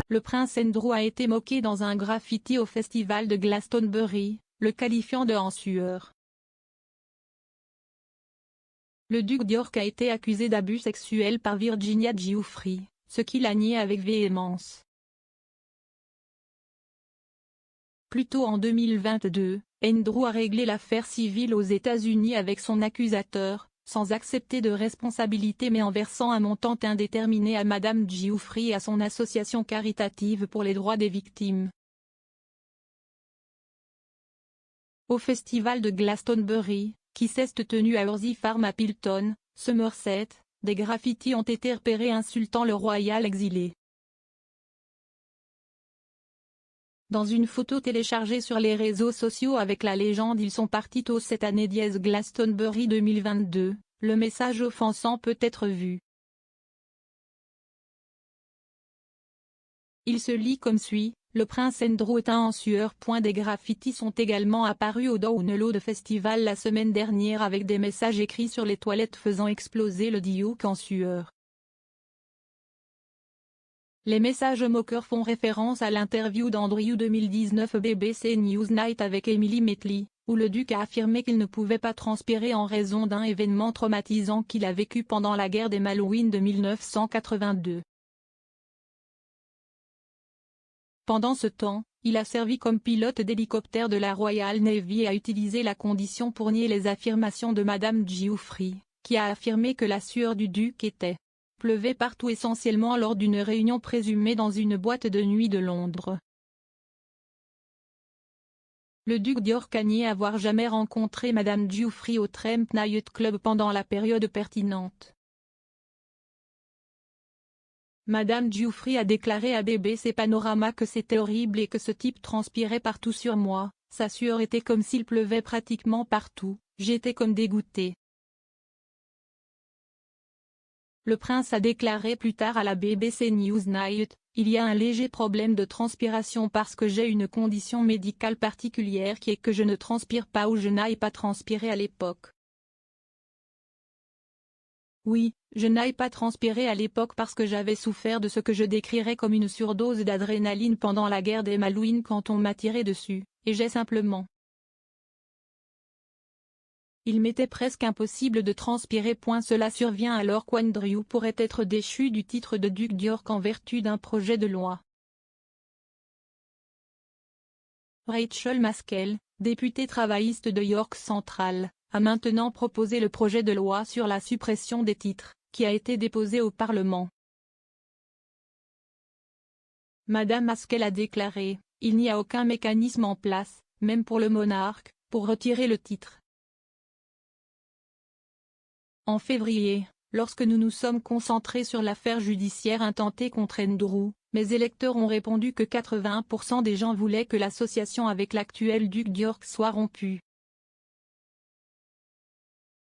le prince Andrew a été moqué dans un graffiti au festival de Glastonbury, le qualifiant de en sueur. Le duc d'York a été accusé d'abus sexuels par Virginia Giuffre, ce qu'il a nié avec véhémence. Plus tôt en 2022, Andrew a réglé l'affaire civile aux États-Unis avec son accusateur, sans accepter de responsabilité mais en versant un montant indéterminé à Madame Giuffre et à son association caritative pour les droits des victimes. Au festival de Glastonbury, qui s'est tenu à Horsey Farm à Pilton, Somerset, des graffitis ont été repérés insultant le royal exilé. Dans une photo téléchargée sur les réseaux sociaux avec la légende « Ils sont partis tôt cette année Glastonbury 2022 », le message offensant peut être vu. Il se lit comme suit: le prince Andrew est en sueur. Des graffitis sont également apparus au Download Festival la semaine dernière avec des messages écrits sur les toilettes faisant exploser le Duke en sueur. Les messages moqueurs font référence à l'interview d'Andrew 2019 BBC Newsnight avec Emily Maitli, où le duc a affirmé qu'il ne pouvait pas transpirer en raison d'un événement traumatisant qu'il a vécu pendant la guerre des Malouines de 1982. Pendant ce temps, il a servi comme pilote d'hélicoptère de la Royal Navy et a utilisé la condition pour nier les affirmations de Madame Giuffre, qui a affirmé que la sueur du duc pleuvait partout essentiellement lors d'une réunion présumée dans une boîte de nuit de Londres. Le duc d'York a nié avoir jamais rencontré Madame Giuffre au Tramp Night Club pendant la période pertinente. Madame Giuffre a déclaré à BBC Panorama que c'était horrible et que ce type transpirait partout sur moi, sa sueur était comme s'il pleuvait pratiquement partout, j'étais comme dégoûtée. Le prince a déclaré plus tard à la BBC Newsnight, il y a un léger problème de transpiration parce que j'ai une condition médicale particulière qui est que je ne transpire pas ou je n'aille pas transpirer à l'époque. Oui, je n'aille pas transpirer à l'époque parce que j'avais souffert de ce que je décrirais comme une surdose d'adrénaline pendant la guerre des Malouines quand on m'a tiré dessus, et j'ai simplement. Il m'était presque impossible de transpirer. Cela survient alors qu'Andrew pourrait être déchu du titre de duc d'York en vertu d'un projet de loi. Rachel Maskell, députée travailliste de York Central, a maintenant proposé le projet de loi sur la suppression des titres, qui a été déposé au Parlement. Madame Maskell a déclaré, il n'y a aucun mécanisme en place, même pour le monarque, pour retirer le titre. En février, lorsque nous nous sommes concentrés sur l'affaire judiciaire intentée contre Andrew, mes électeurs ont répondu que 81% des gens voulaient que l'association avec l'actuel duc d'York soit rompue.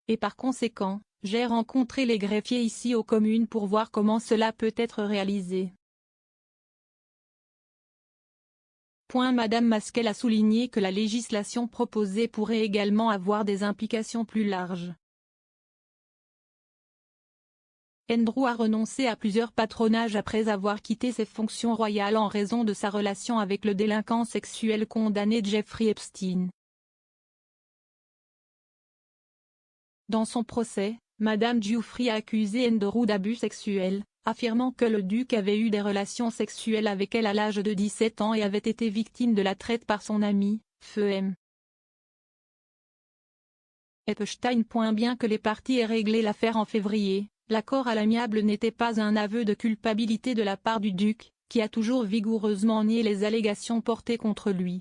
Et par conséquent, j'ai rencontré les greffiers ici aux communes pour voir comment cela peut être réalisé. Madame Maskell a souligné que la législation proposée pourrait également avoir des implications plus larges. Andrew a renoncé à plusieurs patronages après avoir quitté ses fonctions royales en raison de sa relation avec le délinquant sexuel condamné Jeffrey Epstein. Dans son procès, Madame Giuffre a accusé Andrew d'abus sexuels, affirmant que le duc avait eu des relations sexuelles avec elle à l'âge de 17 ans et avait été victime de la traite par son ami, Feu M. Epstein. Bien que les parties aient réglé l'affaire en février, l'accord à l'amiable n'était pas un aveu de culpabilité de la part du duc, qui a toujours vigoureusement nié les allégations portées contre lui.